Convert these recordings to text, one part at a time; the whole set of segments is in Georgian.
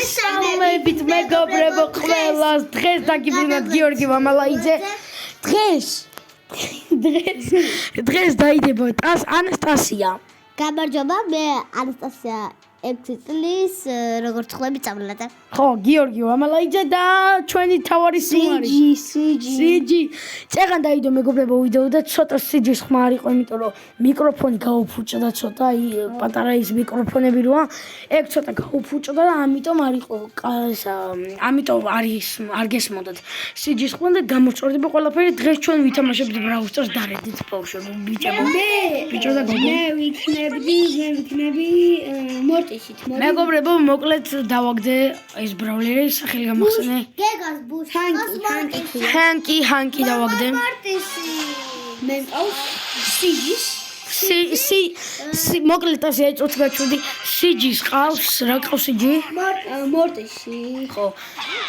მოგესალმებით მეგობრებო ყველას დღეს დაგიბრუნოთ გიორგი მამალაიძე დღეს დაიდება ანასტასია გამარჯობა მე ანასტასია 6 წლის როგორც ხვდები წამლადა ხო გიორგი მამალაიძე და ჩვენი თავარი სიჯი წეგან დაიდო მეგობრებო ვიდეო და ცოტა სიჯის ხმა არ იყო იმიტომ რომ მიკროფონი გაუფუჭდა ცოტა პატარა ის მიკროფონები როა ეგ ცოტა გაუფუჭდა და ამიტომ არ იყო ამიტომ არ გესმოდათ სიჯის ხმა და გამოწორდება ყველაფერი დღეს ჩვენ ვითამაშებთ Brawl Stars დარედით ბავშვებო ბიჭო და გოგო მე ვიქნები მორტისით მეგობრებო მოკლედ დავაგდე ეს ბრაულერი სახელი გამახსენე გეგას ბუს ჰანკი დავაგდე მორტისი მე სიჯის მოკლედ ასე ეწოც გაჩვდი სიჯის ყავს რა ყავს სიჯი მორტისი ხო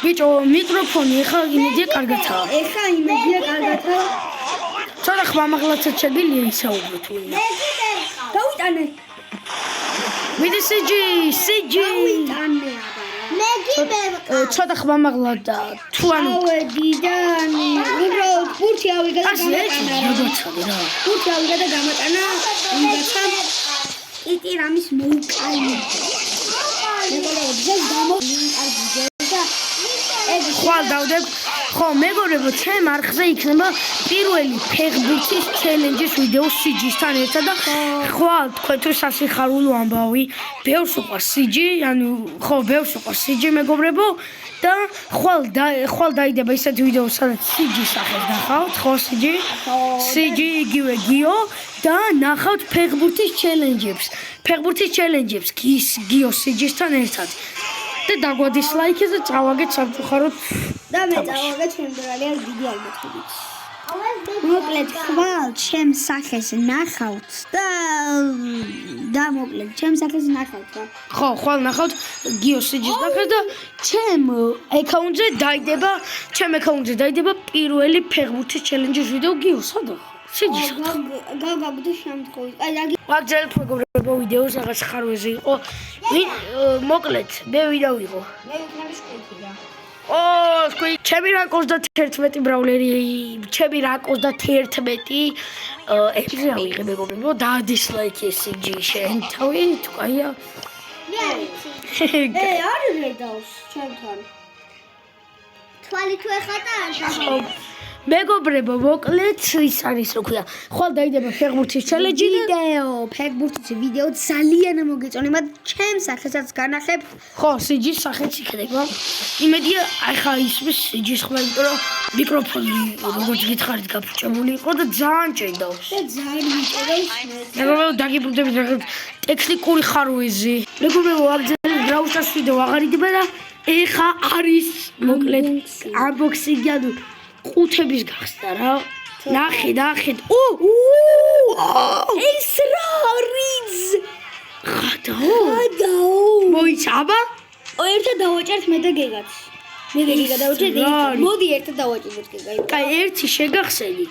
ბიჭო მიკროფონი ეხლა იმედია კარგათაა ცოტა ხმამაღლაცად შეგიძლია ისაუბროთ მე გავიტანე მიდი სიჯი გავიტანე მე კიდე ცოტა ხმამაღლად და თუ ანუ ავედიდან უბრალოდ ბურთი ავიღე და გამატანა იმასთან იტირამის მოუკაინე ხვალ დავდებ ხო მეგობრებო ჩემ არხზე იქნება პირველი ფეხბურთის ჩელენჯის ვიდეო სიჯისთან ერთად და ხვალ თქვენ თუ სასიხარულო ამბავი ბევრს უყვარს სიჯი ანუ ხო ბევრს უყვარს სიჯი მეგობრებო და ხვალ დაიდება ისეთი ვიდეო სადაც სიჯის სახეს ნახავთ ხო სიჯი იგივე გიო და ნახავთ ფეხბურთის ჩელენჯებს გიო სიჯისთან ერთად და დაგვადის ლაიქი და წავაგეთ სამწუხაროდ და მე წავაგეთ ჩემ ბრალია დიდი ალბათობით მოკლედ ხვალ ჩემ სახეს ნახავთ და მოკლედ ჩემ სახეს ნახავთ რა ხო ხვალ ნახავთ გიო სიჯის სახეს და ჩემ აკაუნტზე დაიდება პირველი ფეხბურთის ჩელენჯის ვიდეო გიო სადა სიჯის გაგაბდი შემთხვევით აი ვაგზავნეთ მეგობრებო ვიდეოს რაღაც ხარვეზე იყო მოკლედ მე ვიდა ვიყო მე ვიქნები სკოითი რა ჩემი რა 31 ბრაულერი ჩემი რა 31 ეზე ავიღე მეგობრებო დაადისლაიქი სიჯი შენ თავი თუ კაია მე არ რედავს ჩემთან თვალი თუ ეხატა არ მეგობრებო მოკლედ ის არის რო ქვია ხვალ დაიდება ფეხბურთის ჩელენჯი ფეხბურთის ვიდეო ძალიან მოგეწონება ჩემ სახესაც განახებ ხო სიჯის სახეც იქნება იმედია ახლა ისმის სიჯის ხმა იმიტომ რომ მიკროფონი როგორც გითხარით გაფუჭებული იყო და ძალიან ჭედავს და ძალიან მიჭედავს მეგობრებო დაგიბრუნდებით რაღაც ტექნიკური ხარვეზი მეგობრებო აგზავნეთ Brawl Stars ვიდეო აღარ იდება და ეხა არის მოკლედ unboxing ანუ ყუთების გახსნა რა ნახე ეს რა არის ხადაო მოიცაბა ერთად დავაჭერთ მე და გეგაც მე გეგა დავაჭერთ მოდი ერთად დავაჭერთ გეგა კაი ერთი შეგახსენი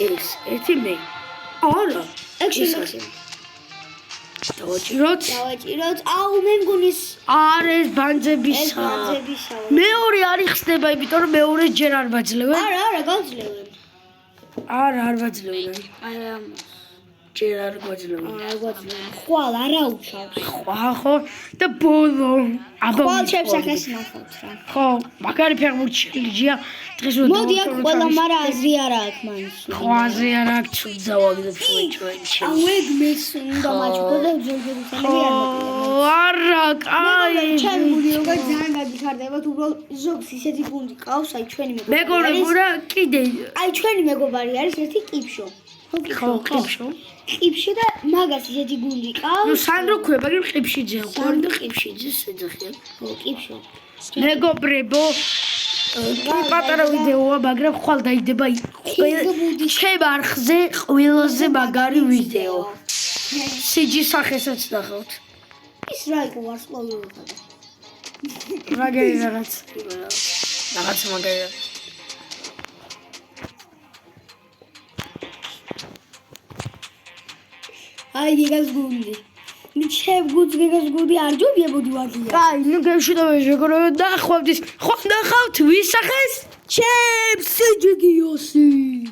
ეს ერთი მე არა ეგ შეგახსენი დავაჭიროთ აუ მე მგონის არ ეს ბანძებისა მეორე არ იხსნება იმიტომ რომ მეორე ჯერ არ ბაძლევენ არა გაძლევენ არ ბაძლევენ ჯერ არ გვაძლევენ ხვალ არა უჩავს ხო და ბოლო ხვალ ჩემს სახეს ნახავთ რა ხო მაგარი ფეხბურთი ჩელენჯია დღეს მოდი აქ ყველა მარა აზრი არა აქვს მაინც ხო აზრი არა აქვს ჩუძავაგდებ ჩვენ აუ ეგ მეც უნდა მაჩქო და ჯერჯერობით არა კაი ჩემ ვიდეოგა ძალიან გაგიხარდებათ უბრალოდ ზოგს ისეთი გუნდი ყავს აი ჩვენი მეგობრებო რა კიდე აი ჩვენი მეგობარი არის ერთი კიფშო ხო ყიფში და მაგას ისეთი გუნდი ყავს ნუ სანდრო ქვება კი ყიფშიძე უყური და ყიფშიძეს ეძახიან ხო ყიფშო მეგობრებო პატარა ვიდეოა მაგრამ ხვალ დაიდება ჩემ არხზე ყველაზე მაგარი ვიდეო სიჯის სახესაც ნახავთ ის რა იყო ვარსკვლავურობა მაგარი რაღაც მაგარი აი გიგას გუნდი მიჩებ გუძგეგას გუდი არ ჯობიებოდი ვაგია. კაი, ნუ გემშვიდობები შეგროვებთ და ხვევთ ვის სახეს? ჩემს სიჯიგიოსი.